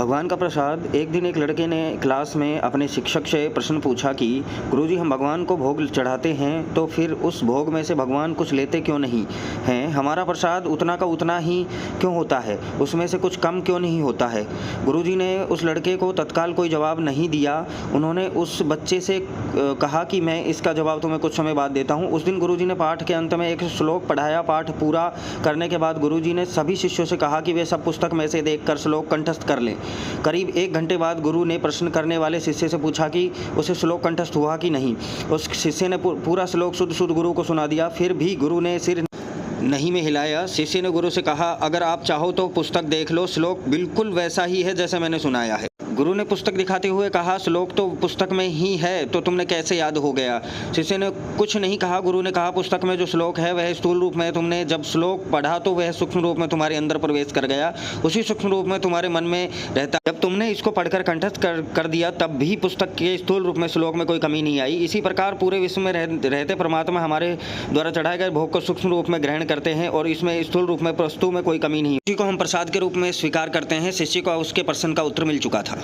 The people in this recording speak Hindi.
भगवान का प्रसाद। एक दिन एक लड़के ने क्लास में अपने शिक्षक से प्रश्न पूछा कि गुरुजी, हम भगवान को भोग चढ़ाते हैं तो फिर उस भोग में से भगवान कुछ लेते क्यों नहीं हैं? हमारा प्रसाद उतना का उतना ही क्यों होता है? उसमें से कुछ कम क्यों नहीं होता है? गुरुजी ने उस लड़के को तत्काल कोई जवाब नहीं दिया। उन्होंने उस बच्चे से कहा कि मैं इसका जवाब तुम्हें कुछ समय बाद देता हूँ। उस दिन गुरुजी ने पाठ के अंत में एक श्लोक पढ़ाया। पाठ पूरा करने के बाद गुरुजी ने सभी शिष्यों से कहा कि वे सब पुस्तक में से देखकर श्लोक कंठस्थ कर लें। करीब 1 घंटे बाद गुरु ने प्रश्न करने वाले शिष्य से पूछा कि उसे श्लोक कंठस्थ हुआ कि नहीं। उस शिष्य ने पूरा श्लोक शुद्ध शुद्ध गुरु को सुना दिया। फिर भी गुरु ने सिर नहीं में हिलाया। शिष्य ने गुरु से कहा, अगर आप चाहो तो पुस्तक देख लो, श्लोक बिल्कुल वैसा ही है जैसा मैंने सुनाया है। गुरु ने पुस्तक दिखाते हुए कहा, श्लोक तो पुस्तक में ही है, तो तुमने कैसे याद हो गया? शिष्य ने कुछ नहीं कहा। गुरु ने कहा, पुस्तक में जो श्लोक है वह स्थूल रूप में है। तुमने जब श्लोक पढ़ा तो वह सूक्ष्म रूप में तुम्हारे अंदर प्रवेश कर गया, उसी सूक्ष्म रूप में तुम्हारे मन में रहता। जब तुमने इसको पढ़कर कंठस्थ कर दिया तब भी पुस्तक के स्थूल रूप में श्लोक में कोई कमी नहीं आई। इसी प्रकार पूरे विश्व में रहते परमात्मा हमारे द्वारा चढ़ाए गए भोग को सूक्ष्म रूप में ग्रहण करते हैं और इसमें स्थूल रूप में वस्तु में कोई कमी नहीं। इसी को हम प्रसाद के रूप में स्वीकार करते हैं। शिष्य को उसके प्रश्न का उत्तर मिल चुका था।